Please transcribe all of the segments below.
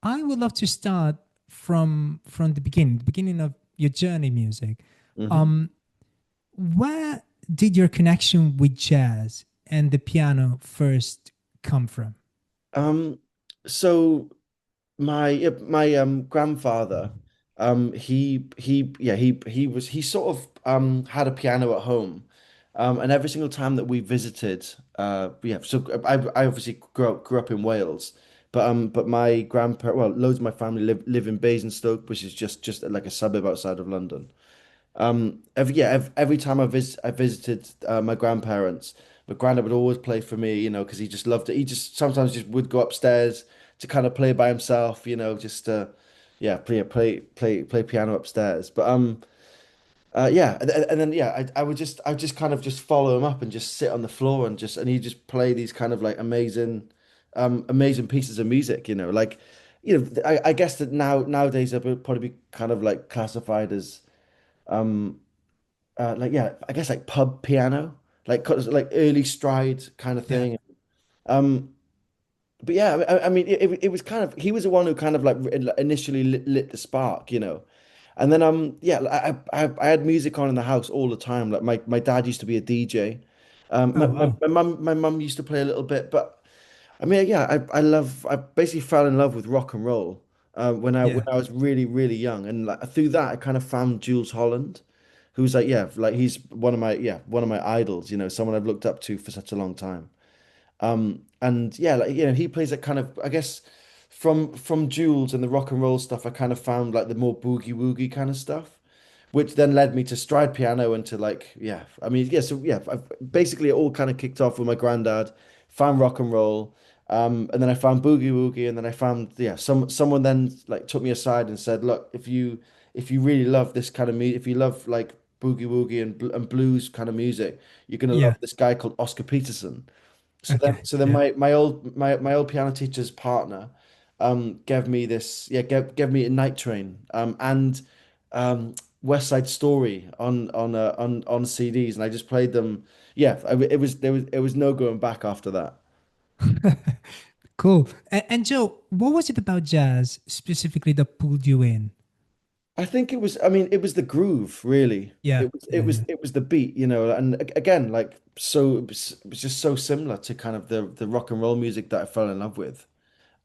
I would love to start from the beginning of your journey music. Hmm. Um, where did your connection with jazz and the piano first come from? Um, so my grandfather, he sort of had a piano at home, and every single time that we visited, I obviously grew up in Wales, but my grandparents, well, loads of my family live in Basingstoke, which is just like a suburb outside of London. Every time I visited my grandparents, my granddad would always play for me, because he just loved it. He just sometimes just would go upstairs to kind of play by himself, just play piano upstairs. And then I would just kind of just follow him up and just sit on the floor and he just play these kind of like amazing pieces of music, I guess that nowadays I would probably be kind of like classified as um I guess like pub piano, like early stride kind of Yeah. thing. Um, but yeah, I mean, it was kind of he was the one who kind of like initially lit the spark, and then I had music on in the house all the time. Like my dad used to be a DJ. Oh wow. My mum used to play a little bit, but I mean, yeah, I basically fell in love with rock and roll when Yeah. I was really really young, and like through that I kind of found Jules Holland, who's like like he's one of my idols, someone I've looked up to for such a long time. And yeah, like he plays that kind of I guess from Jules and the rock and roll stuff, I kind of found like the more boogie woogie kind of stuff, which then led me to stride piano and to like I mean so basically it all kind of kicked off with my granddad, found rock and roll, and then I found boogie woogie, and then I found someone then like took me aside and said, look, if you really love this kind of music, if you love like boogie woogie and blues kind of music, you're gonna love Yeah. this guy called Oscar Peterson. So then, Okay. so then Yeah. my old piano teacher's partner, gave me a Night Train, and um, West Side Story on CDs, and I just played them. Yeah, it was no going back after that. Cool. And Joe, what was it about jazz specifically that pulled you in? I think it was. I mean, it was the groove, really. Yeah. It was. It Yeah. was. Yeah. It was the beat, and again, like it was just so similar to kind of the rock and roll music that I fell in love with.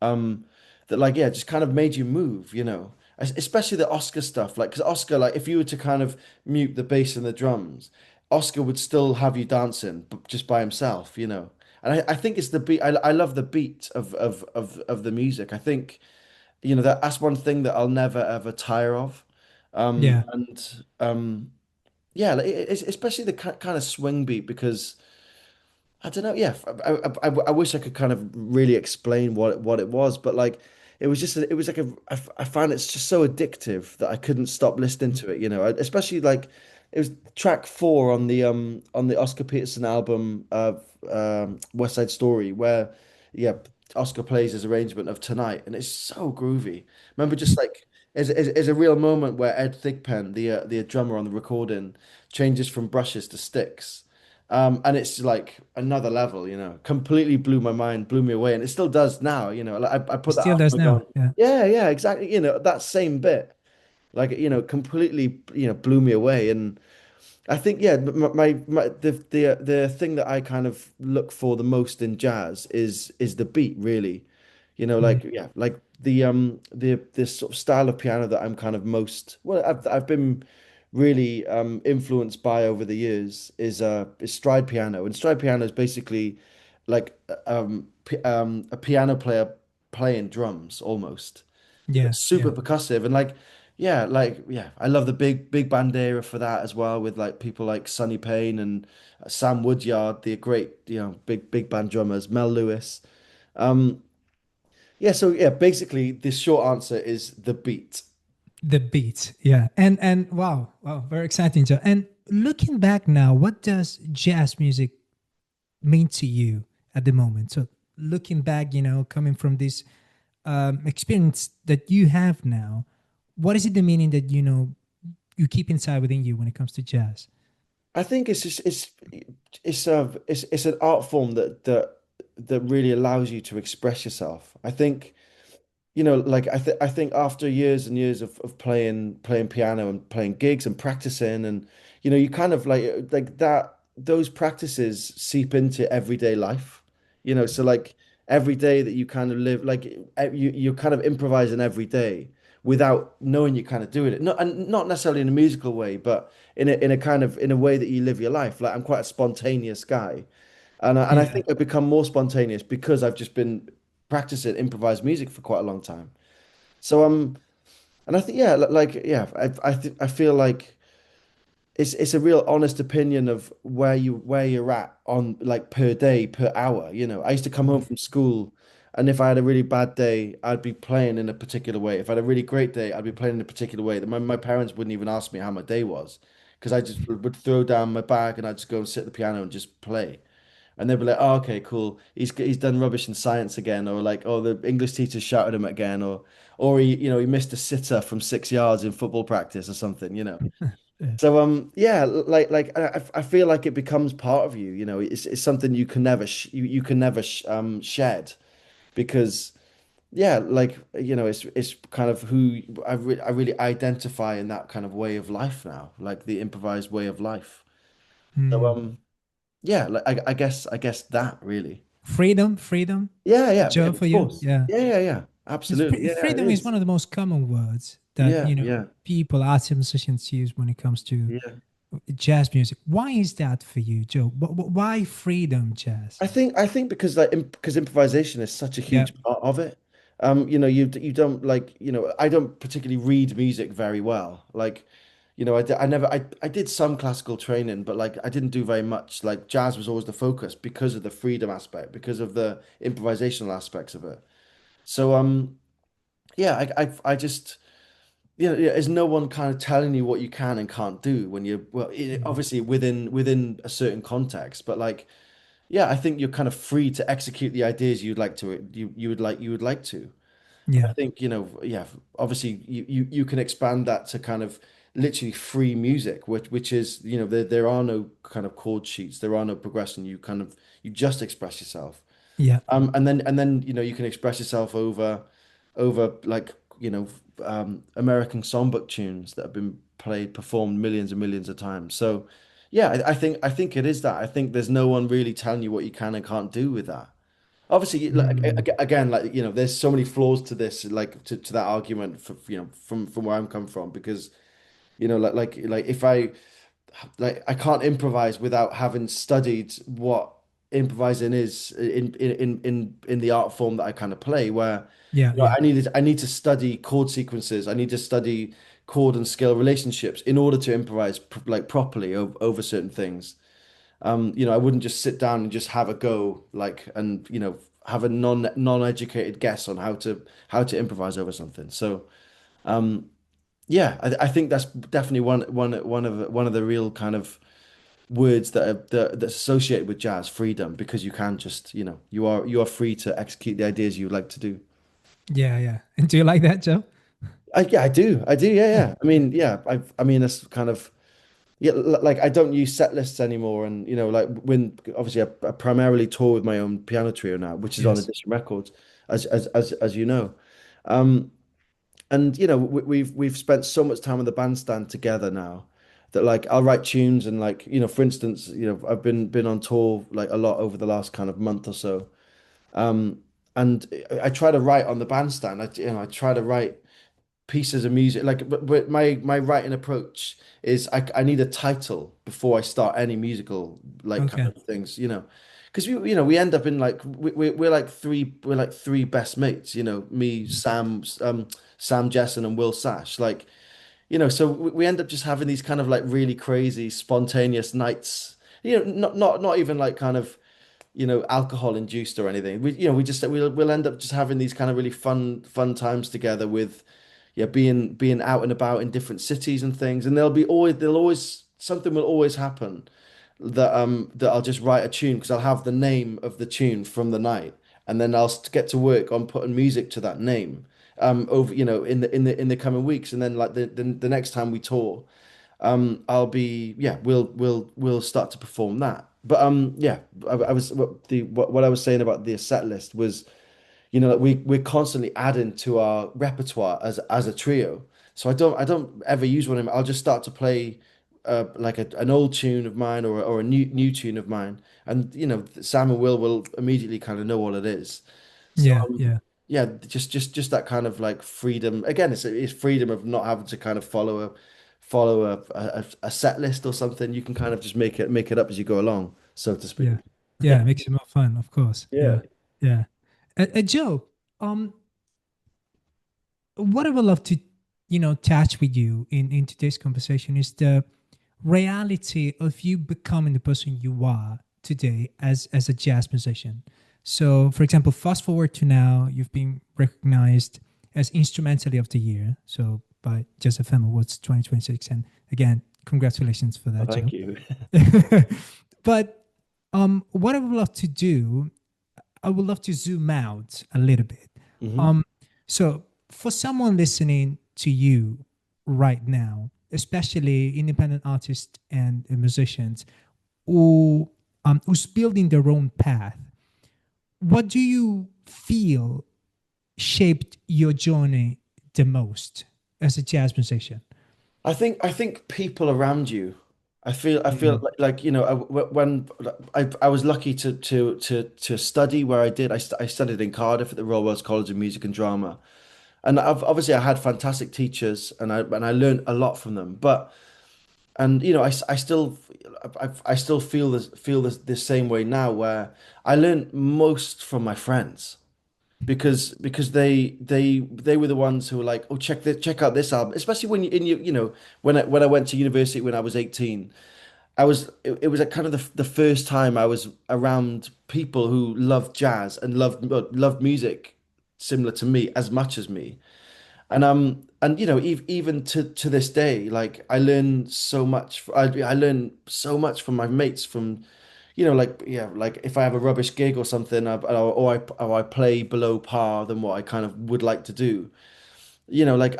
um that like just kind of made you move, especially the Oscar stuff, like because Oscar, like if you were to kind of mute the bass and the drums, Oscar would still have you dancing but just by himself, and I think it's the beat. I love the beat of the music. I think that's one thing that I'll never ever tire of. Yeah. And yeah, like, especially the kind of swing beat, because I don't know. Yeah, I wish I could kind of really explain what it was, but like it was just it was like I found it's just so addictive that I couldn't stop listening to it. Especially like it was track 4 on the Oscar Peterson album of West Side Story, where yeah Oscar plays his arrangement of Tonight, and it's so groovy. Remember, just like there's a real moment where Ed Thigpen, the drummer on the recording, changes from brushes to sticks. And it's like another level, completely blew my mind, blew me away. And it still does now, like I It put that still on does and I go, now. Yeah. yeah, yeah, exactly. That same bit, like, completely, blew me away. And I think, yeah, the thing that I kind of look for the most in jazz is the beat, really. Mm. Like the this sort of style of piano that I'm kind of most well, I've been really influenced by over the years is stride piano. And stride piano is basically like a piano player playing drums almost. So Yeah. it's Yeah. super percussive and I love the big band era for that as well, with like people like Sonny Payne and Sam Woodyard, the great big band drummers, Mel Lewis. Um, so yeah, basically the short answer is the beat. The beat. Yeah. And wow, wow, very exciting, Joe. And looking back now, what does jazz music mean to you at the moment? So looking back, coming from this experience that you have now, what is it the meaning that you keep inside within you when it comes to jazz? I think it's an art form that really allows you to express yourself. I think like I think after years and years of playing piano and playing gigs and practicing, and you kind of like that, those practices seep into everyday life. So like every day that you kind of live, like you're kind of improvising every day without knowing you're kind of doing it. Not, and not necessarily in a musical way, but in a kind of in a way that you live your life. Like I'm quite a spontaneous guy. And I Yeah. think I've become more spontaneous because I've just been practicing improvised music for quite a long time. So and I think yeah, yeah, I feel like it's a real honest opinion of where you're at on like per day, per hour. I used to come home Mhm. from school, and if I had a really bad day, I'd be playing in a particular way. If I had a really great day, I'd be playing in a particular way. My parents wouldn't even ask me how my day was because I just would throw down my bag and I'd just go and sit at the piano and just play. And they'd be like, "Oh, okay, cool. He's done rubbish in science again," or like, "Oh, the English teacher shouted him again," or he missed a sitter from 6 yards in football practice or something. Yeah. So yeah, I feel like it becomes part of you. It's something you can never you can never shed because yeah, it's kind of who I really identify in that kind of way of life now, like the improvised way of life. So Hmm. yeah, like I guess that really. Freedom, Yeah, yeah, yeah, Joe, for of you. course. Yeah. Yeah, yeah, yeah. Because Absolutely. Yeah, it freedom is is. one of the most common words that, Yeah, yeah, people, artists, and musicians use when it comes to yeah. jazz music. Why is that for you, Joe? Why freedom jazz? I think because because improvisation is such a Yeah. huge part of it. You don't like, I don't particularly read music very well. Like, I never I did some classical training, but like I didn't do very much. Like jazz was always the focus because of the freedom aspect, because of the improvisational aspects of it. So yeah, I just yeah, there's no one kind of telling you what you can and can't do when you're well, Mm. obviously within a certain context, but like yeah, I think you're kind of free to execute the ideas you would like to. I Yeah. think, yeah, obviously you can expand that to kind of literally free music, which is, there are no kind of chord sheets, there are no progression. You just express yourself. Yeah. And then you can express yourself over like American songbook tunes that have been performed millions and millions of times. So yeah, I think it is that. I think there's no one really telling you what you can and can't do with that. Obviously, like, Mm. again, like there's so many flaws to this, like to that argument from where I'm come from, because like if I can't improvise without having studied what improvising is in the art form that I kind of play, where Yeah. Yeah. I need to study chord sequences, I need to study chord and scale relationships in order to improvise like properly over certain things. I wouldn't just sit down and just have a go, like, and have a non-educated guess on how to improvise over something. So yeah, I think that's definitely one of the real kind of words that's associated with jazz, freedom, because you can just, you are free to execute the ideas you would like to do. Yeah. Yeah. And do you like that, Joe? Yeah, I do, yeah, yeah. I mean, yeah, I mean that's kind of yeah, like I don't use set lists anymore, and like when obviously I primarily tour with my own piano trio now, which is on Yes. Edition Records, as you know. Um, and we've spent so much time on the bandstand together now that like I'll write tunes, and like for instance, I've been on tour like a lot over the last kind of month or so. Um, and I try to write on the bandstand. I try to write pieces of music. Like, but my writing approach is I need a title before I start any musical like kind Okay. of things. Because we end up in like we're like three best mates. Me, Sam Jessen, and Will Sash. Like, so we end up just having these kind of like really crazy spontaneous nights. Not even like kind of alcohol induced or anything. We'll end up just having these kind of really fun times together with, yeah, being out and about in different cities and things. And there'll always something will always happen that I'll just write a tune because I'll have the name of the tune from the night, and then I'll get to work on putting music to that name over in the coming weeks, and then like the next time we tour. I'll be yeah, we'll start to perform that. But yeah, I was what I was saying about the set list was, you know, that we're constantly adding to our repertoire as a trio. So I don't ever use one of them. I'll just start to play like an old tune of mine or a new tune of mine, and you know, Sam and Will immediately kind of know what it is. So Yeah, yeah, yeah, just that kind of like freedom. Again, it's freedom of not having to kind of follow a set list or something. You can kind of just make it up as you go along, so to speak. yeah, yeah. It makes it more fun, of course. Yeah. Yeah, yeah. Joe, what I would love to, touch with you in today's conversation is the reality of you becoming the person you are today as a jazz musician. So, for example, fast forward to now, you've been recognized as Instrumentality of the Year, so by Jazz FM Awards 2026, and again, congratulations for Oh, that, thank Joe. you. But what I would love to do, I would love to zoom out a little bit. Hmm. Um, so for someone listening to you right now, especially independent artists and musicians who's building their own path, what do you feel shaped your journey the most as a jazz musician? I think people around you. I feel Mm. like you know when I was lucky to study where I did. I studied in Cardiff at the Royal Welsh College of Music and Drama, and obviously I had fantastic teachers, and I learned a lot from them. But and you know I still feel this same way now, where I learned most from my friends because they were the ones who were like, oh, check out this album, especially when you know, when I went to university when I was 18. It was a kind of the first time I was around people who loved jazz and loved music similar to me as much as me. And you know, even to this day, like I learn so much. I learn so much from my mates. From you know, like yeah, like if I have a rubbish gig or something, or I play below par than what I kind of would like to do. You know, like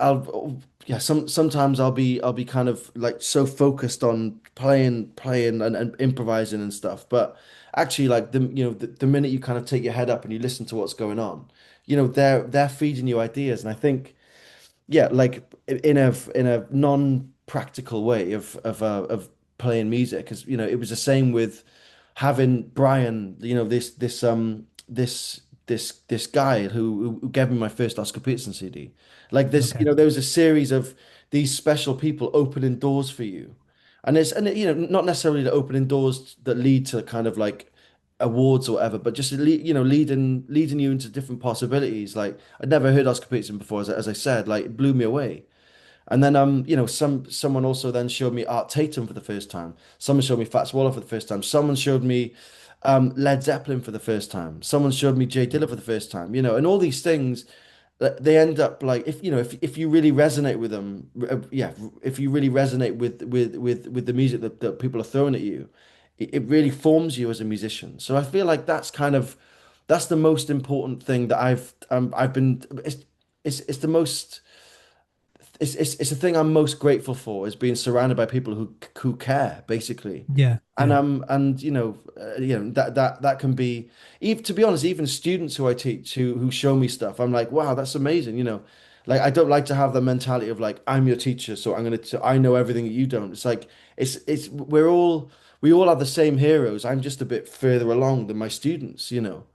yeah, sometimes I'll be kind of like so focused on playing and improvising and stuff, but actually like the minute you kind of take your head up and you listen to what's going on, you know, they're feeding you ideas. And I think yeah, like in a non-practical way of playing music, because you know it was the same with having Brian, you know, this guy who gave me my first Oscar Peterson CD. Like this, you Okay. know, there was a series of these special people opening doors for you, you know, not necessarily the opening doors that lead to kind of like awards or whatever, but just you know, leading you into different possibilities. Like I'd never heard Oscar Peterson before, as I said, like it blew me away. And then you know, someone also then showed me Art Tatum for the first time. Someone showed me Fats Waller for the first time. Someone showed me Led Zeppelin for the first time. Someone showed me Jay Dilla for the first time. You know, and all these things they end up like if you know if you really resonate with them, yeah, if you really resonate with the music that people are throwing at you, it really forms you as a musician. So I feel like that's the most important thing that I've been it's the most it's the thing I'm most grateful for is being surrounded by people who care basically. Yeah, yeah, And you know that can be even to be honest, even students who I teach who show me stuff, I'm like, wow, that's amazing, you know. Like I don't like to have the mentality of like I'm your teacher, so I know everything that you don't. It's like it's we all have the same heroes. I'm just a bit further along than my students, you know.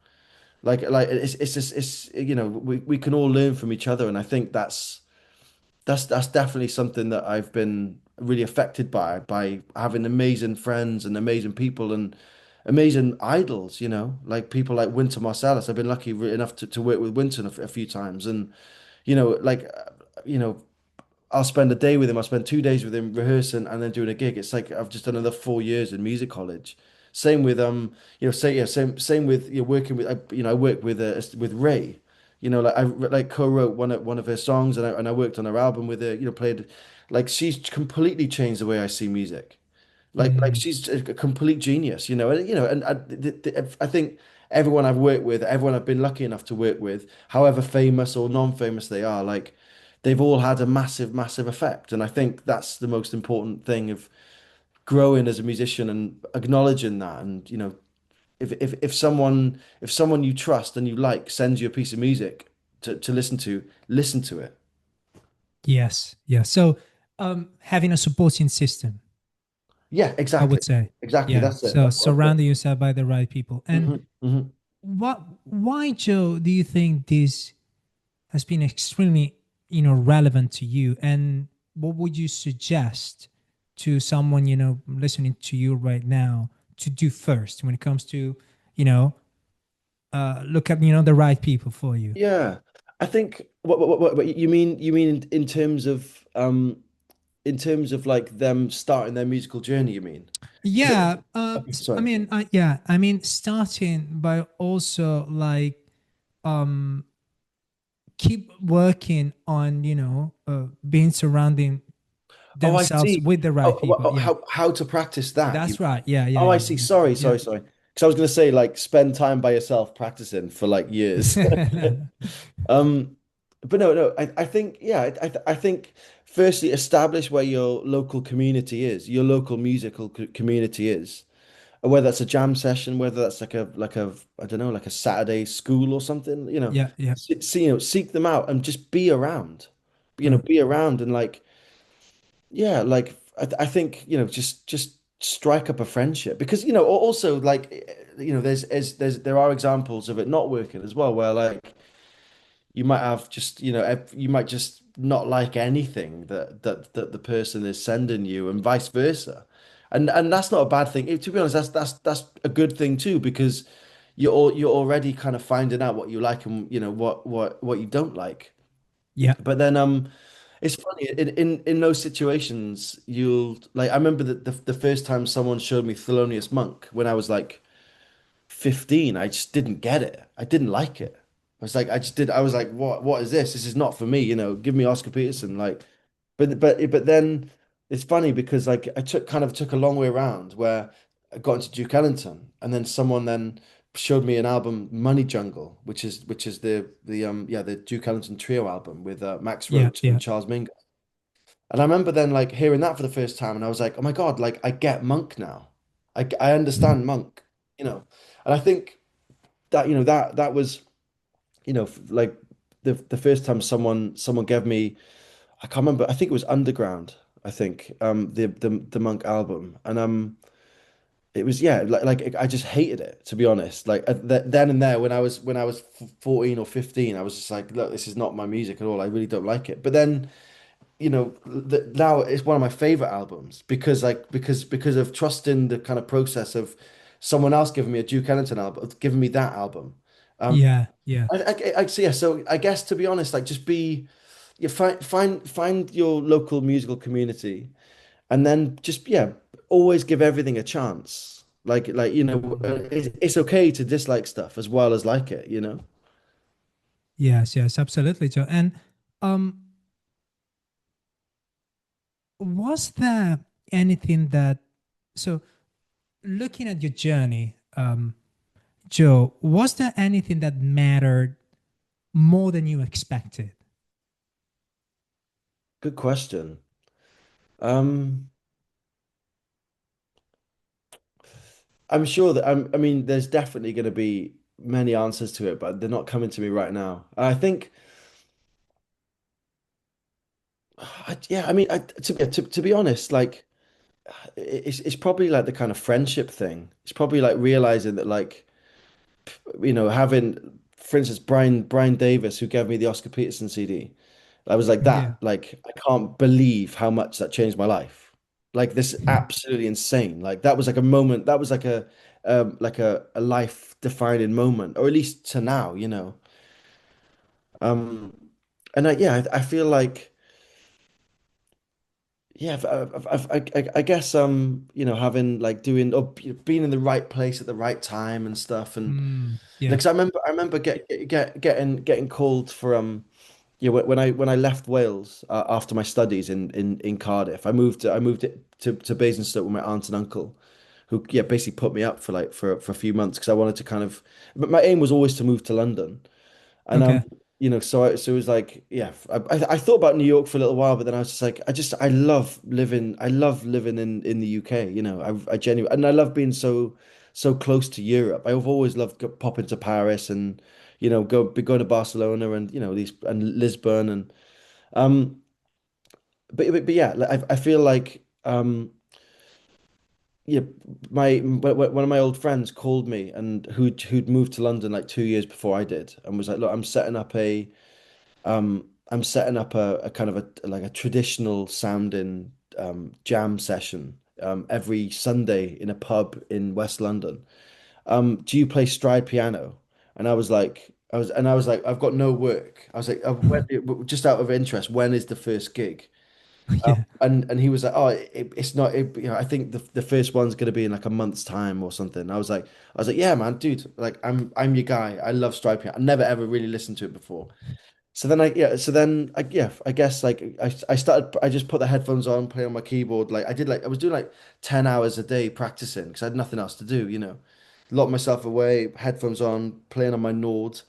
Like it's just it's you know we can all learn from each other, and I think that's definitely something that I've been really affected by having amazing friends and amazing people and amazing idols, you know, like people like Wynton Marsalis. I've been lucky enough to work with Wynton a few times, and you know, like you know, I'll spend a day with him. I'll spend 2 days with him rehearsing and then doing a gig. It's like I've just done another 4 years in music college. Same with you know, same with you know, working with you know, I work with Ray. You know, like I like co-wrote one of her songs, and I worked on her album with her. You know, played like she's completely changed the way I see music. Like mm, she's a complete genius, you know, and you know, and I think everyone I've worked with, everyone I've been lucky enough to work with, however famous or non-famous they are, like they've all had a massive, massive effect. And I think that's the most important thing of growing as a musician and acknowledging that, and you know, if someone you trust and you like sends you a piece of music to listen to it. Yes, yes. So having a supporting system, Yeah, I would exactly. say. Exactly. Yeah. That's it. So That's it. surrounding yourself by the right people. And Hmm. what why, Joe, do you think this has been extremely, relevant to you? And what would you suggest to someone, listening to you right now to do first when it comes to, you know, look at, the right people for you? Yeah. I think what you mean in terms of like them starting their musical journey, you mean? Yeah. Okay, sorry. I mean, starting by also like, um, keep working on, being surrounding Oh, I themselves see. with the right people. Yeah. How to practice that? That's right. Yeah. Yeah. Oh, I Yeah. see. Sorry, Yeah. sorry, sorry. Because I was gonna say like spend time by yourself practicing for like years. Yeah. Um, but no, no. I think yeah. I think firstly establish where your local community is, your local musical community is, whether that's a jam session, whether that's like a I don't know, like a Saturday school or something. Yeah. Yeah. Seek them out and just be around. Right. Be around and like yeah, like I think just strike up a friendship because also like there are examples of it not working as well where like you might have just you might just not like anything that the person is sending you and vice versa, and that's not a bad thing. To be honest, that's a good thing too because you're already kind of finding out what you like and what you don't like. Yeah. But then it's funny in those situations you'll like I remember that the first time someone showed me Thelonious Monk when I was like 15, I just didn't get it. I didn't like it. I was like, what is this? This is not for me, give me Oscar Peterson. Like, but then it's funny because like I took a long way around where I got into Duke Ellington and then someone then showed me an album, Money Jungle, which is the Duke Ellington trio album with Max Yeah. Roach Yeah. and Charles Mingus. And I remember then like hearing that for the first time and I was like, oh my God, like I get Monk now. I understand Monk, you know. And I think that that was like the first time someone gave me I can't remember I think it was Underground I think the Monk album and it was yeah like I just hated it to be honest like then and there when I was 14 or 15 I was just like look this is not my music at all I really don't like it but then now it's one of my favorite albums because like because of trusting the kind of process of someone else giving me a Duke Ellington album giving me that album. Yeah. Yeah. So yeah, so I guess to be honest, like just be you find your local musical community and then just yeah, always give everything a chance. Like it's okay to dislike stuff as well as like it, you know? Yes. Yes. Absolutely, Joe. And um, was there anything that so looking at your journey, Joe, was there anything that mattered more than you expected? Good question. Um I'm sure that I mean there's definitely going to be many answers to it, but they're not coming to me right now. I think yeah, I mean to be honest, like it's probably like the kind of friendship thing. It's probably like realizing that like having for instance Brian Davis who gave me the Oscar Peterson CD. I was like Yeah. that like I can't believe how much that changed my life. Like this is absolutely insane. Like that was like a moment. That was like a life defining moment, or at least to now, you know. Um, and yeah, I feel like yeah, I guess having like doing or being in the right place at the right time and stuff, and Yeah. like 'cause I remember getting called for yeah when I left Wales after my studies in Cardiff, I moved it to Basingstoke with my aunt and uncle, who yeah basically put me up for like for a few months because I wanted to kind of, but my aim was always to move to London. And Okay. so it was like, yeah, I thought about New York for a little while, but then I was just like, I love living in the UK, I genuinely, and I love being so so close to Europe. I've always loved popping to Paris and going to Barcelona and these and Lisbon and um but yeah, like, I feel like yeah, one of my old friends called me and who'd moved to London like 2 years before I did and was like, look, I'm setting up a kind of like a traditional sounding jam session every Sunday in a pub in West London. Do you play stride piano? And I was like, I've got no work. I was like, just out of interest, when is the first gig? Yeah. And he was like, oh, it's not. I think the first one's gonna be in like a month's time or something. I was like, yeah, man, dude, like I'm your guy. I love stride piano. I never ever really listened to it before. I guess like I just put the headphones on, play on my keyboard. I was doing like 10 hours a day practicing because I had nothing else to do, Lock myself away, headphones on, playing on my Nord,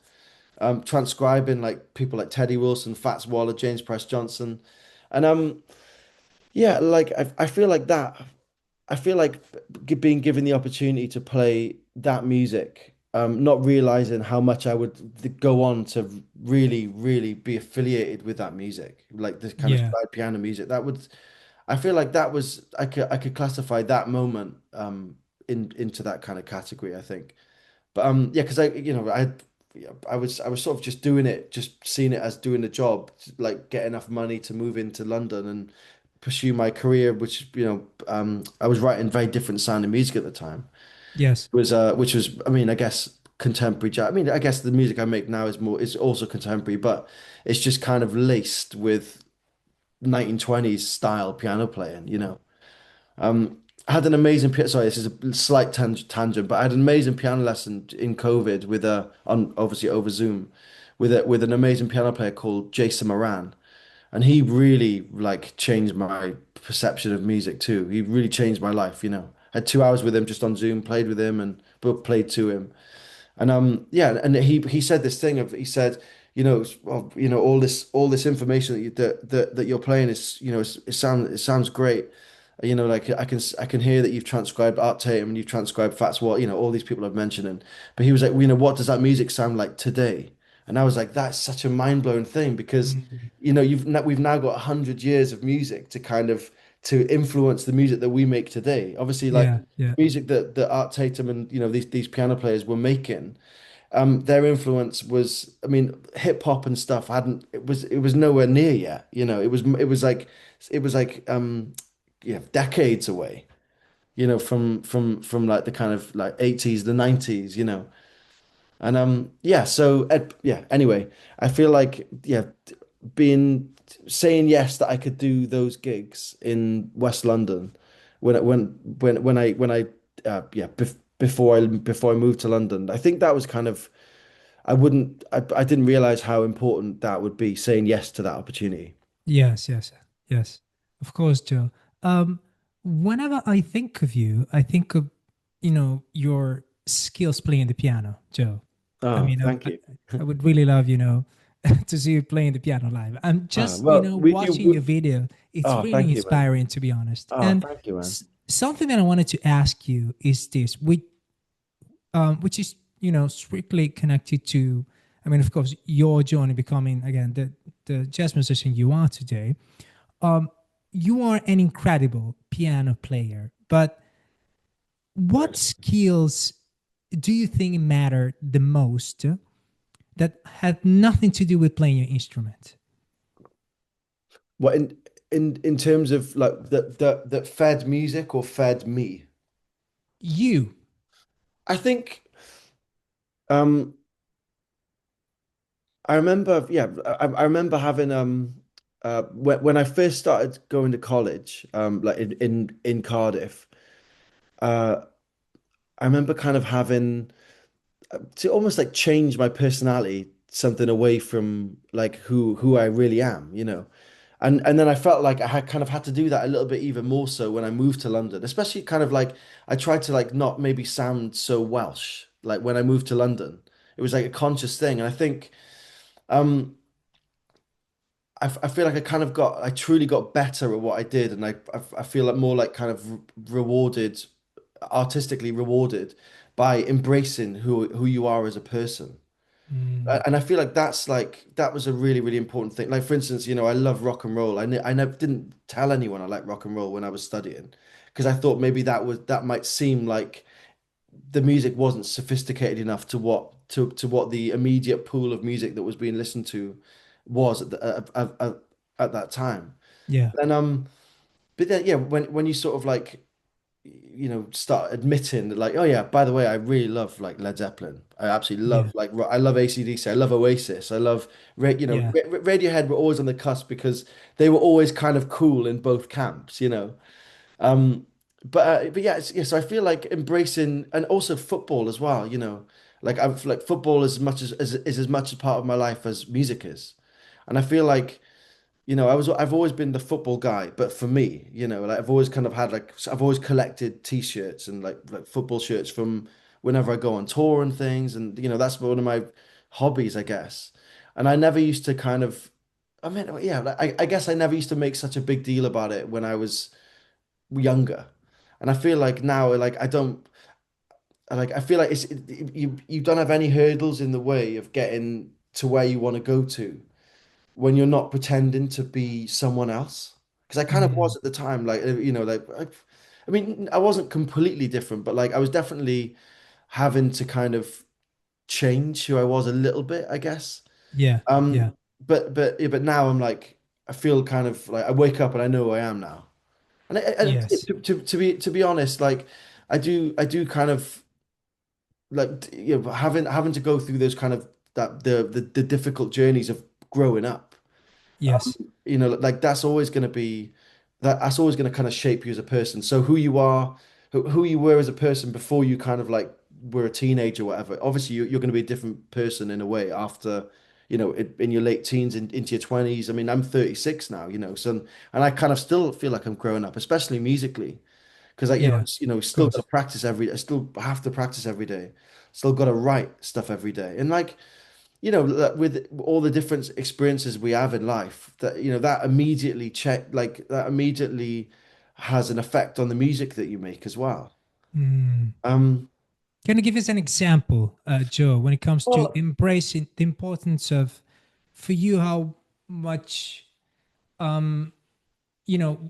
transcribing like people like Teddy Wilson, Fats Waller, James Price Johnson. And yeah, like I feel like that. I feel like being given the opportunity to play that music, not realizing how much I would go on to really, really be affiliated with that music, like this kind of Yeah. slide piano music. I feel like that was, I could classify that moment into that kind of category, I think. But yeah, because I was sort of just doing it, just seeing it as doing the job, like get enough money to move into London and pursue my career, which I was writing very different sounding music at the time. Yes. Which was, I mean, I guess contemporary jazz. I mean, I guess the music I make now is also contemporary, but it's just kind of laced with 1920s style piano playing. I had an amazing sorry, this is a slight tangent, but I had an amazing piano lesson in COVID with on obviously over Zoom with an amazing piano player called Jason Moran, and he really like changed my perception of music too. He really changed my life. Had 2 hours with him just on Zoom, played with him and both played to him. And and he said this thing of he said, well, all this information that you're playing is, it sounds great. Like I can hear that you've transcribed Art Tatum and you've transcribed Fats Watt, all these people I've mentioned. But he was like, what does that music sound like today? And I was like, that's such a mind-blowing thing because, Mm. we've now got 100 years of music to kind of to influence the music that we make today. Obviously, like Yeah. Yeah. music that Art Tatum and these piano players were making, their influence was, I mean, hip hop and stuff hadn't it was nowhere near yet. It was like yeah, decades away. From like the kind of like 80s, the 90s. And yeah, so yeah, anyway, I feel like yeah, being saying yes that I could do those gigs in West London when I yeah, before I moved to London. I think that was kind of I didn't realize how important that would be, saying yes to that opportunity. Yes, yes, yes. Of course, Joe. Um, Whenever I think of you, I think of, your skills playing the piano, Joe. I Oh, mean, thank you. I would really love, to see you playing the piano live. I'm just, Well, watching your video. It's oh, really thank you, man. inspiring, to be honest. Oh, And thank you, man. something that I wanted to ask you is this, which is, strictly connected to, I mean, of course, your journey becoming, again, the jazz musician you are today. um, you are an incredible piano player, but what skills do you think matter the most that have nothing to do with playing your instrument? What in terms of like that fed music or fed me? You. I think um I remember, yeah, I remember having when I first started going to college, like in Cardiff, uh I remember kind of having to almost like change my personality something away from like who I really am. And then I felt like I had kind of had to do that a little bit even more so when I moved to London, especially kind of like I tried to like not maybe sound so Welsh like when I moved to London. It was like a conscious thing, and I think um I feel like I truly got better at what I did, and I feel like more like kind of rewarded artistically rewarded by embracing who you are as a person. Mm, And I feel like that was a really, really important thing. Like for instance, I love rock and roll. I never didn't tell anyone I like rock and roll when I was studying because I thought maybe that might seem like the music wasn't sophisticated enough to what the immediate pool of music that was being listened to was at that time. yeah, And but then yeah, when you sort of like start admitting that like, oh yeah, by the way, I really love like Led Zeppelin. I absolutely love yeah, like I love AC/DC. I love Oasis. I love yeah, Radiohead were always on the cusp because they were always kind of cool in both camps. Um, but yeah, yeah. So I feel like embracing and also football as well. Like I've like football as much as is as much a part of my life as music is, and I feel like. I've always been the football guy, but for me, like I've always kind of had like I've always collected t-shirts and like football shirts from whenever I go on tour and things, and that's one of my hobbies, I guess. And I never used to kind of, I mean, yeah, like, I guess I never used to make such a big deal about it when I was younger, and I feel like now, like I feel like you don't have any hurdles in the way of getting to where you want to go to when you're not pretending to be someone else. Because I kind of was mm, at the time, like, I mean, I wasn't completely different, but like I was definitely having to kind of change who I was a little bit, I guess. yeah, yeah, But now I'm like, I feel kind of like I wake up and I know who I am now. And yes, to be honest, like I do kind of like having to go through those kind of that the difficult journeys of growing up. yes, Like that's always going to kind of shape you as a person. So who you are, who you were as a person before you kind of like were a teenager or whatever. Obviously, you're going to be a different person in a way after, in your late teens and into your 20s. I mean, I'm 36 now, so and I kind of still feel like I'm growing up, especially musically, because yeah, of still got to course. practice every. I still have to practice every day. Still got to write stuff every day, and like with all the different experiences we have in life, that immediately has an effect on the music that you make as well. Mm. Um, Can you give us an example, Joe, when it comes to well, embracing the importance of, for you, how much, um,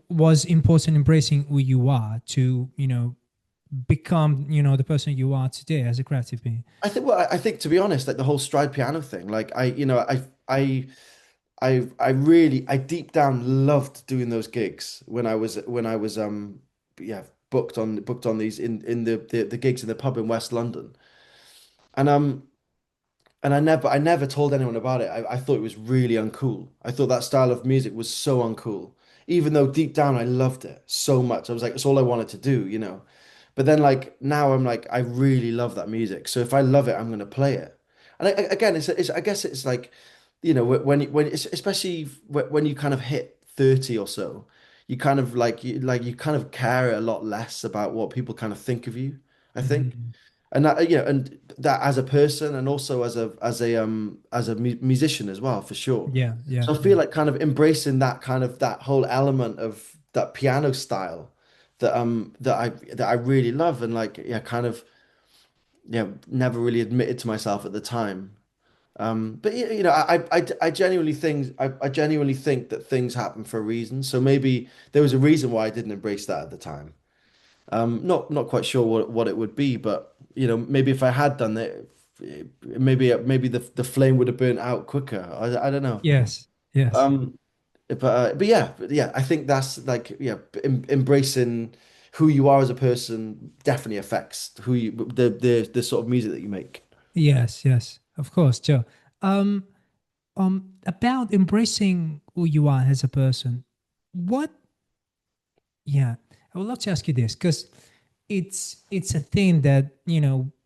was important embracing who you are to, become, the person you are today as a creative being? I think to be honest, like the whole stride piano thing, like I really, I deep down loved doing those gigs when I was yeah, booked on these in the gigs in the pub in West London. And I never told anyone about it. I thought it was really uncool. I thought that style of music was so uncool. Even though deep down I loved it so much. I was like, it's all I wanted to do. But then like now I'm like, I really love that music. So if I love it, I'm gonna play it. And again, I guess it's like, when it's especially when you kind of hit 30 or so, you kind of you kind of care a lot less about what people kind of think of you, I think. Mhm. And that and that as a person and also as a musician as well, for sure. Yeah, yeah, So I feel yeah. like kind of embracing that whole element of that piano style that I really love, and like yeah, kind of never really admitted to myself at the time. But I genuinely think that things happen for a reason. So maybe there was a reason why I didn't embrace that at the time. Not quite sure what it would be, but maybe if I had done it, maybe the flame would have burnt out quicker. I don't know. Yes, yes, But yeah, I think that's like yeah, embracing who you are as a person definitely affects the sort of music that you make. yes, yes. Of course, Joe. Um, about embracing who you are as a person, what? Yeah, I would love to ask you this because it's a thing that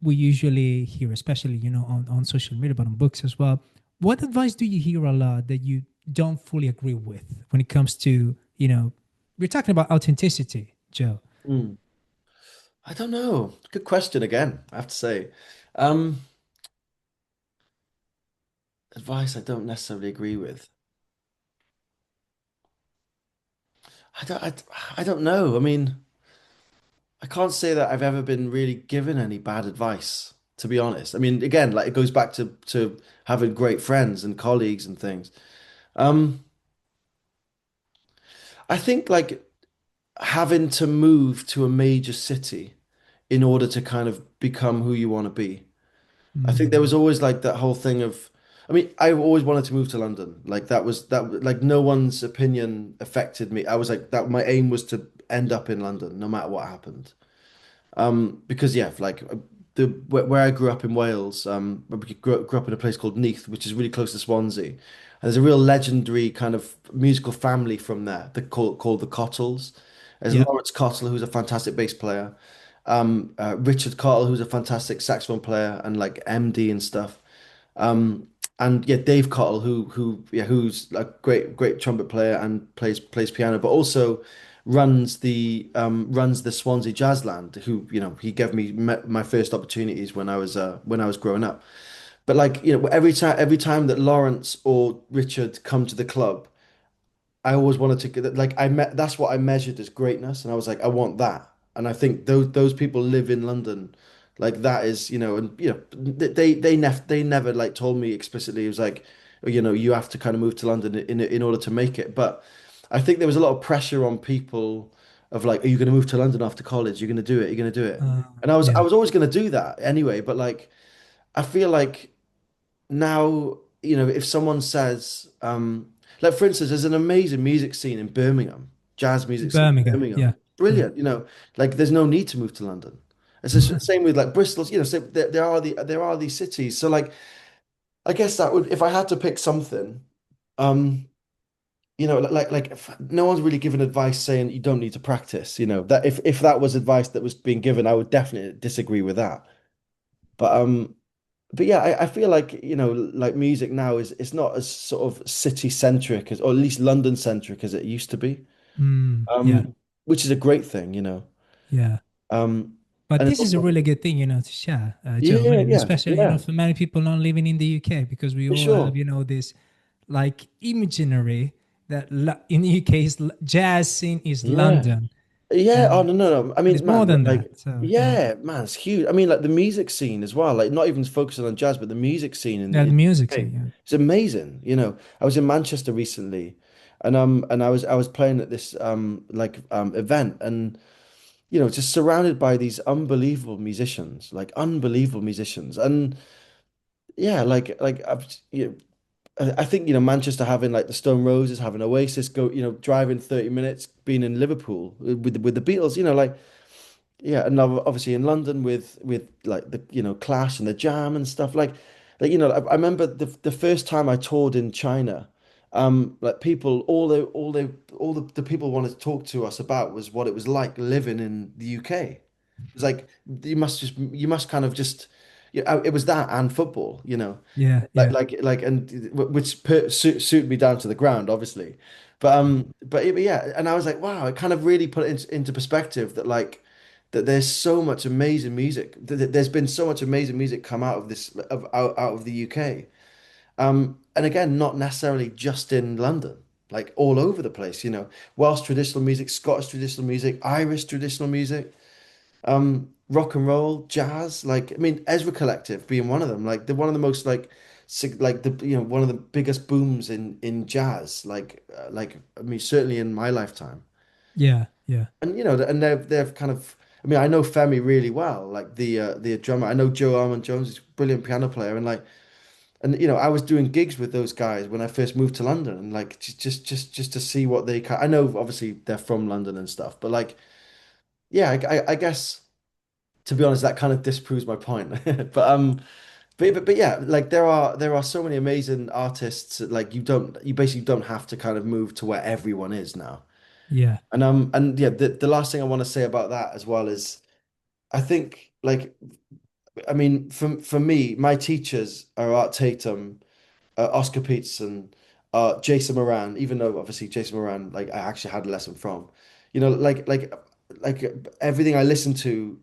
we usually hear, especially on social media, but on books as well. What advice do you hear a lot that you don't fully agree with when it comes to we're talking about authenticity, Joe? Hmm. I don't know. Good question again, I have to say. Um, Advice I don't necessarily agree with. I don't know. I mean, I can't say that I've ever been really given any bad advice, to be honest. I mean, again, like it goes back to having great friends and colleagues and things. Um, I think like having to move to a major city in order to kind of become who you want to be. I think there was Mm. always like that whole thing of, I mean, I always wanted to move to London. Like like no one's opinion affected me. I was like that. My aim was to end up in London, no matter what happened. Because yeah, like where I grew up in Wales, I grew up in a place called Neath, which is really close to Swansea. And there's a real legendary kind of musical family from there, called the Cottles. There's Yeah. Lawrence Cottle, who's a fantastic bass player. Richard Cottle, who's a fantastic saxophone player and like MD and stuff. Um, and yeah, Dave Cottle, who's a great trumpet player and plays piano, but also runs the Swansea Jazzland. Who he gave me my first opportunities when I was growing up. But like every time that Lawrence or Richard come to the club, I always wanted to get like I met that's what I measured as greatness, and I was like, I want that. And I think those people live in London, like that is, and they never like told me explicitly. It was like, oh, you have to kind of move to London in order to make it. But I think there was a lot of pressure on people of like, are you going to move to London after college? You're going to do it. You're going to do it. Uh, And I yeah. was always going to do that anyway. But like, I feel like now, if someone says, like for instance, there's an amazing music scene in Birmingham, jazz music scene in Birmingham. Yeah. Birmingham, Yeah. brilliant. Like there's no need to move to London. It's the same with like Bristol. So there are these cities. So like, I guess that would, if I had to pick something, um, like if no one's really given advice saying you don't need to practice. That if that was advice that was being given, I would definitely disagree with that. But yeah, I feel like, like music now is it's not as sort of city centric as, or at least London centric as it used to be. Yeah. Which is a great thing. Yeah. Um, But and it's this is a also, really good thing, to share, Joe, yeah, and yeah, especially, yeah, for many people not living in the UK, because we for all have, sure. this like imaginary that in the UK is jazz scene is Yeah. London, Yeah, oh and no, no, no. I but it's mean, more man, than that. like, So yeah, yeah, man, it's huge. I mean, like the music scene as well, like not even focusing on jazz, but the music scene yeah, the in music the UK, scene. it's amazing. I was in Manchester recently, and I was playing at this event, and just surrounded by these unbelievable musicians, like unbelievable musicians, and yeah, I think Manchester having like the Stone Roses, having Oasis, driving 30 minutes, being in Liverpool with the Beatles, like. Yeah, and now obviously in London with like the Clash and the Jam and stuff I remember the first time I toured in China, like people all the people wanted to talk to us about was what it was like living in the UK. It was like you must kind of just it was that and football. Yeah, yeah, And which suited me down to the ground, obviously. But yeah, and I was like, wow, it kind of really put it into perspective that like that there's so much amazing music. There's been so much amazing music come out of out of the UK. And again, not necessarily just in London, like all over the place. Welsh traditional music, Scottish traditional music, Irish traditional music, rock and roll, jazz. Like, I mean, Ezra Collective being one of them. Like, they're one of the most like one of the biggest booms in jazz. Like I mean, certainly in my lifetime. yeah, yeah, And and they've kind of. I mean, I know Femi really well, like the drummer. I know Joe Armand Jones is a brilliant piano player, and I was doing gigs with those guys when I first moved to London, and like just to see what they. I know obviously they're from London and stuff, but like yeah, I guess to be honest, that kind of disproves my point. But yeah, like there are so many amazing artists. Like you basically don't have to kind of move to where everyone is now. yeah, And yeah, the last thing I want to say about that as well is I think like I mean for me, my teachers are Art Tatum, Oscar Peterson, Jason Moran, even though obviously Jason Moran, like I actually had a lesson from, like everything I listened to,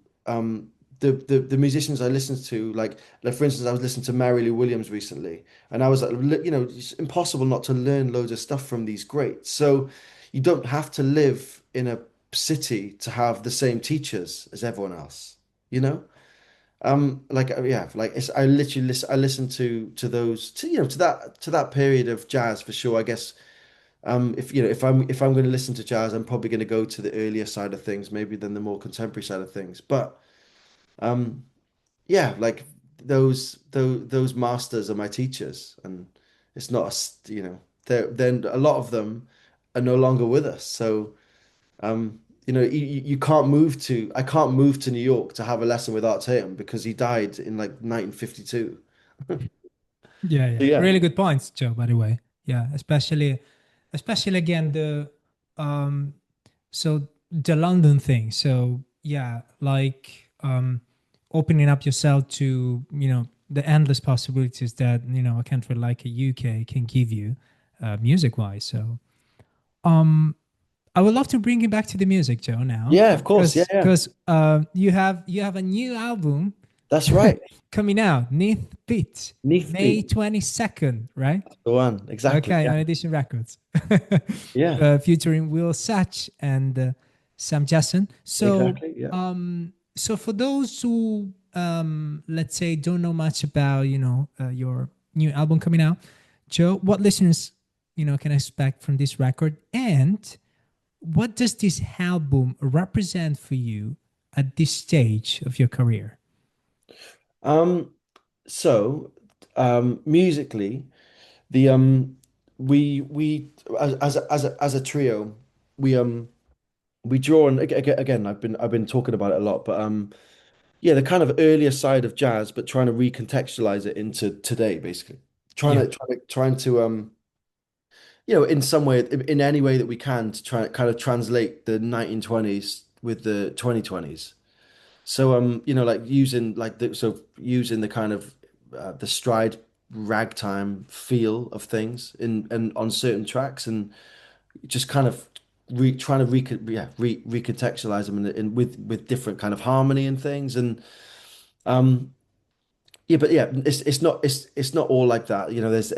the musicians I listened to, like for instance, I was listening to Mary Lou Williams recently, and I was like, it's impossible not to learn loads of stuff from these greats. So you don't have to live in a city to have the same teachers as everyone else, you know? Like yeah, like it's I literally listen I listen to those to to that period of jazz for sure. I guess if if I'm going to listen to jazz, I'm probably going to go to the earlier side of things, maybe than the more contemporary side of things. But um yeah, like those masters are my teachers, and it's not they're then a lot of them are no longer with us. So you can't move to I can't move to New York to have a lesson with Art Tatum because he died in like 1952. Yeah, So yeah. yeah. Really good points, Joe, by the way. Yeah, especially again the um so the London thing. So yeah, like opening up yourself to, the endless possibilities that, a country like a UK can give you music wise. So um I would love to bring you back to the music, Joe, now, Yeah, of course. Yeah, yeah. because you have a new album That's right. coming out, Neath Beat, Neath May Beat. 22nd, right? The one. Exactly. Okay, Yeah. on Edition Records, Yeah. featuring Will Satch and Sam Jackson. Exactly. Yeah. So for those who, let's say, don't know much about, your new album coming out, Joe, what listeners, can expect from this record, and what does this album represent for you at this stage of your career? Um, so musically, the we as a trio, we we draw on again, I've been talking about it a lot, but yeah, the kind of earlier side of jazz, but trying to recontextualize it into today, basically. Yeah, Trying to in some way, in any way that we can, to try kind of translate the 1920s with the 2020s. So like using the kind of the stride ragtime feel of things in and on certain tracks, and just kind of trying to recontextualize them with different kind of harmony and things. And um yeah, but yeah, it's not all like that. There's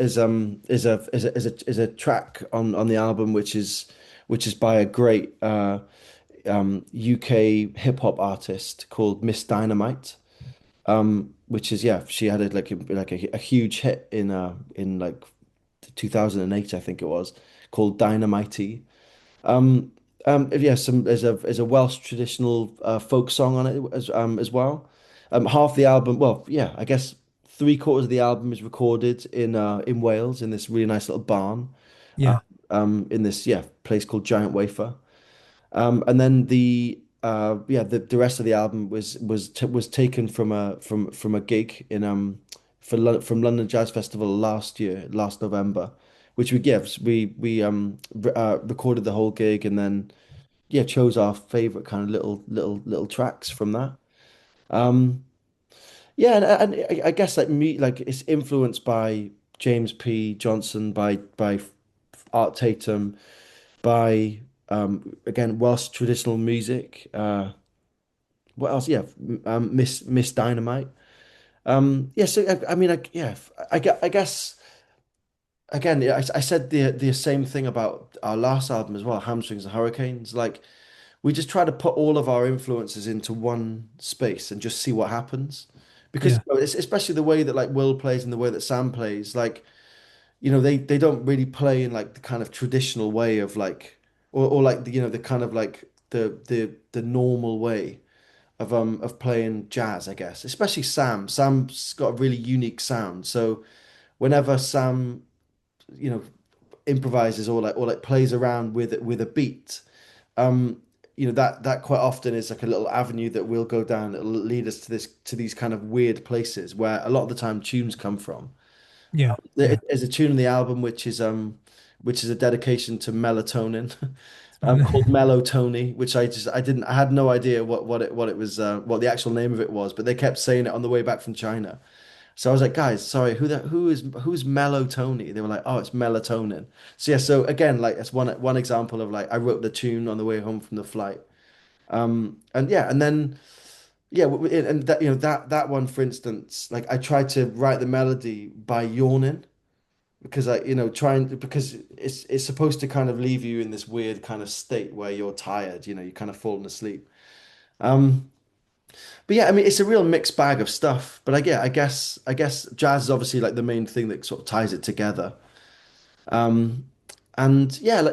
a track on the album which is by a great UK hip hop artist called Miss Dynamite. Which is, yeah, she had a huge hit in like 2008, I think it was, called Dynamite. Um, yeah, there's a Welsh traditional folk song on it as well. Half the album, well, yeah, I guess three-quarters of the album is recorded in Wales in this really nice little barn, uh, yeah, in this, yeah, place called Giant Wafer. And then the rest of the album was taken from a gig in from London Jazz Festival last November, which we recorded the whole gig, and then yeah, chose our favorite kind of little tracks from that. Um, yeah, and I guess like me, like it's influenced by James P. Johnson, by Art Tatum, by again Welsh traditional music. What else? Yeah, Miss Dynamite. Yeah, so I mean, yeah, I guess again, yeah, I said the same thing about our last album as well, Hamstrings and Hurricanes. Like we just try to put all of our influences into one space and just see what happens. Because yeah, it's especially the way that like Will plays and the way that Sam plays, like they don't really play in like the kind of traditional way of like or like the kind of like the normal way of playing jazz, I guess. Especially Sam. Sam's got a really unique sound. So whenever Sam, you know, improvises or like plays around with a beat, um, that quite often is like a little avenue that we'll go down that'll lead us to these kind of weird places where a lot of the time tunes come from. yeah, yeah. There's a tune in the album which is a dedication to melatonin, called Mellow Tony, which I had no idea what it was what the actual name of it was, but they kept saying it on the way back from China. So I was like, guys, sorry, who's Mellow Tony? They were like, oh, it's melatonin. So yeah, so again, like that's one example of like I wrote the tune on the way home from the flight. And yeah, and then yeah, and that that one, for instance, like I tried to write the melody by yawning. because I, trying because it's supposed to kind of leave you in this weird kind of state where you're tired, you're kind of falling asleep. Um, but yeah, I mean, it's a real mixed bag of stuff. But I guess jazz is obviously like the main thing that sort of ties it together. Um, and yeah,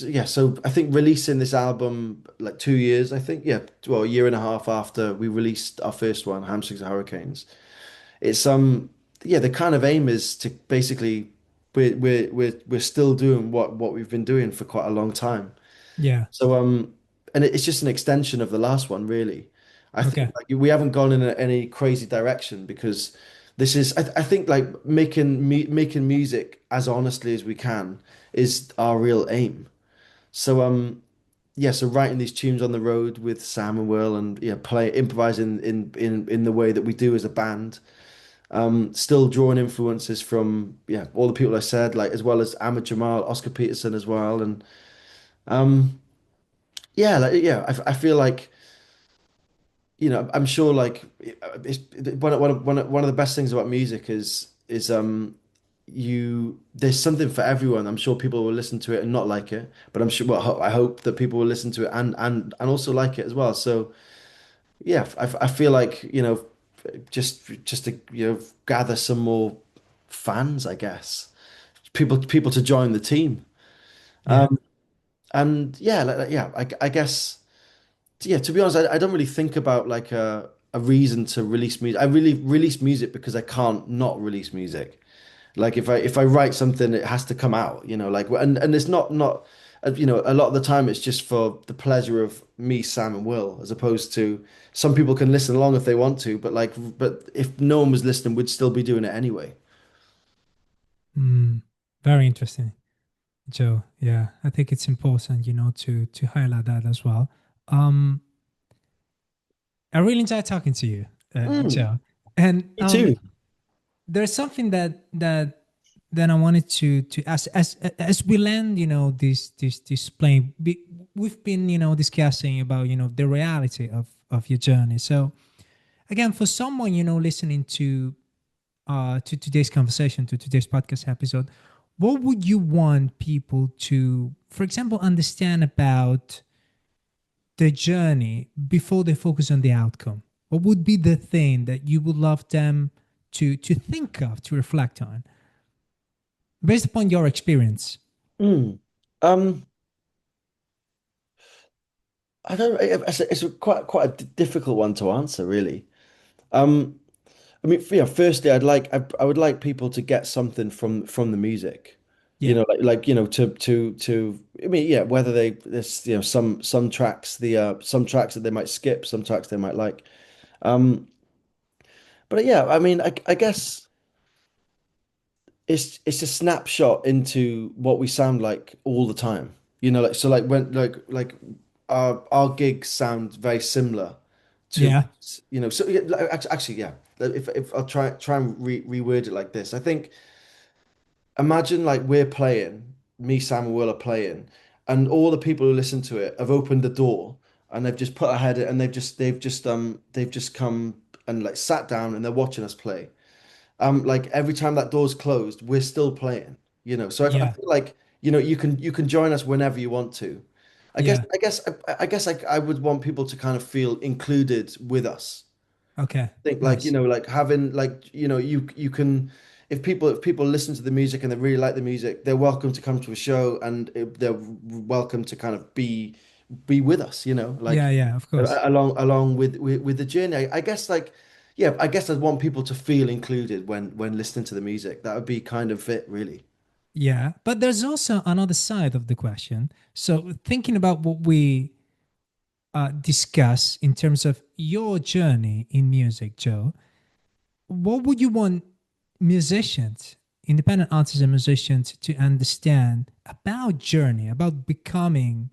yeah. So I think releasing this album like 2 years, I think, yeah, well, a year and a half after we released our first one, Hamstrings and Hurricanes. It's yeah, the kind of aim is to basically we're still doing what we've been doing for quite a long time. Yeah. So and it's just an extension of the last one, really. I think Okay. like, we haven't gone in any crazy direction because this is I think like making music as honestly as we can is our real aim. So yeah, so writing these tunes on the road with Sam and Will and yeah, play improvising in the way that we do as a band. Still drawing influences from yeah, all the people I said, like as well as Ahmad Jamal, Oscar Peterson as well. And um yeah, like yeah, I feel like I'm sure like it's one of the best things about music is you there's something for everyone. I'm sure people will listen to it and not like it, but I'm sure I hope that people will listen to it and also like it as well. So yeah, I feel like just to gather some more fans, I guess, people to join the team. Yeah. And yeah, yeah, I guess. Yeah, to be honest, I don't really think about like a reason to release music. I really release music because I can't not release music. Like if I write something, it has to come out, like and it's not a lot of the time it's just for the pleasure of me, Sam, and Will, as opposed to some people can listen along if they want to, but if no one was listening, we'd still be doing it anyway. Mm, very interesting, Joe. Yeah, I think it's important, to highlight that as well. Um, I really enjoyed talking to you, Mm, Joe. And me too. there's something that I wanted to ask as we land, this plane. We've been, discussing about, the reality of your journey. So again, for someone, listening to today's conversation, to today's podcast episode, what would you want people to, for example, understand about the journey before they focus on the outcome? What would be the thing that you would love them to think of, to reflect on, based upon your experience? Mm. Um, I don't. It's quite a difficult one to answer, really. Um, I mean, yeah, firstly, I would like people to get something from the music. Yeah, To I mean, yeah, whether there's some tracks some tracks that they might skip, some tracks they might like. Um, but yeah, I mean, I guess it's a snapshot into what we sound like all the time. Like so like when like our gigs sound very similar to yeah, so yeah, actually yeah. If I'll try and reword it like this, I think imagine like we're playing, me, Sam, and Will are playing, and all the people who listen to it have opened the door and they've just put a head and they've just come and like sat down and they're watching us play. Like every time that door's closed, we're still playing, So I yeah, feel like, you can join us whenever you want to. I guess yeah. I guess I guess I would want people to kind of feel included with us. Okay, Think like, nice. like having like, you can if people listen to the music and they really like the music, they're welcome to come to a show and they're welcome to kind of be with us, Yeah, like yeah, of course. along with the journey. I guess like yeah, I guess I'd want people to feel included when listening to the music. That would be kind of it, really. Yeah, but there's also another side of the question. So thinking about what we discuss in terms of your journey in music, Joe, what would you want musicians, independent artists and musicians, to understand about journey, about becoming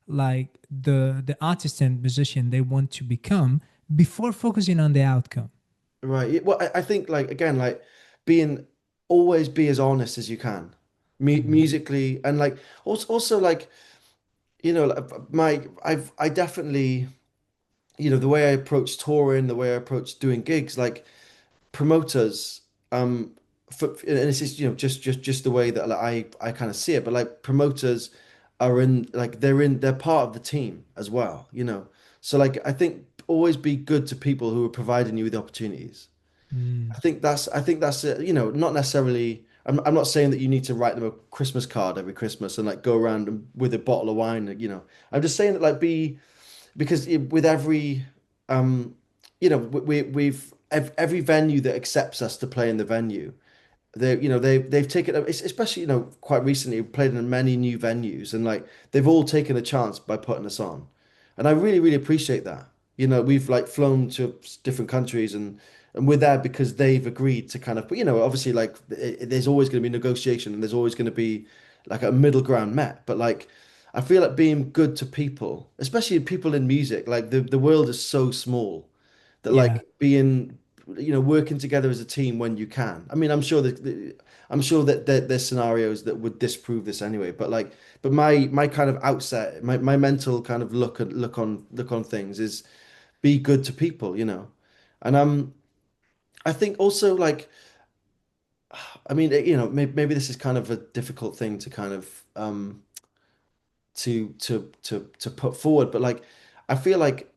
like the artist and musician they want to become before focusing on the outcome? Right. Well, I think like again, like being always be as honest as you can, Mm. musically, and like also like like I definitely the way I approach touring, the way I approach doing gigs, like promoters. and this is just the way that like, I kind of see it, but like promoters are in like they're part of the team as well, so like I think always be good to people who are providing you with opportunities. Mm, I think that's not necessarily. I'm not saying that you need to write them a Christmas card every Christmas and like go around with a bottle of wine. I'm just saying that like be because with every um every venue that accepts us to play in the venue, they've taken especially quite recently we've played in many new venues, and like they've all taken a chance by putting us on, and I really really appreciate that. We've like flown to different countries, and we're there because they've agreed to kind of, but obviously like there's always going to be negotiation, and there's always going to be like a middle ground met, but like I feel like being good to people, especially people in music, like the world is so small that yeah, like being, working together as a team when you can. I mean, I'm sure that there's scenarios that would disprove this anyway, but like, but my kind of outset, my mental kind of look on things is be good to people. And I think also like, I mean, maybe this is kind of a difficult thing to kind of to put forward, but like, I feel like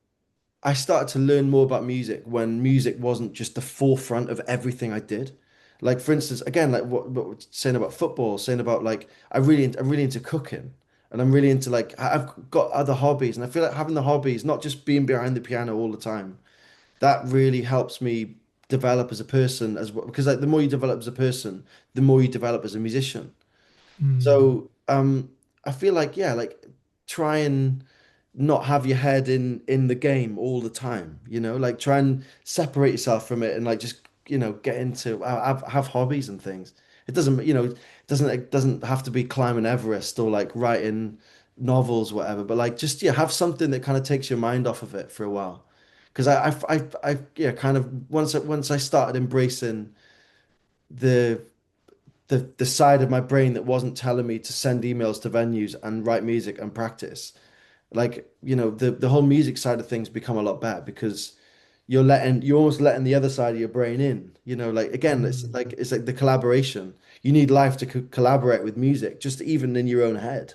I started to learn more about music when music wasn't just the forefront of everything I did. Like for instance, again, like what we're saying about football, saying about like I'm really into cooking, and I'm really into like I've got other hobbies, and I feel like having the hobbies, not just being behind the piano all the time, that really helps me develop as a person as well. Because like the more you develop as a person, the more you develop as a musician. mm, So I feel like yeah, like try and not have your head in the game all the time, like try and separate yourself from it and like just get into have hobbies and things. It doesn't have to be climbing Everest or like writing novels, whatever, but like just yeah, have something that kind of takes your mind off of it for a while. Because yeah, kind of once I started embracing the the side of my brain that wasn't telling me to send emails to venues and write music and practice, like the whole music side of things become a lot better because you're almost letting the other side of your brain in, like again mm. it's like the collaboration. You need life to collaborate with music, just even in your own head.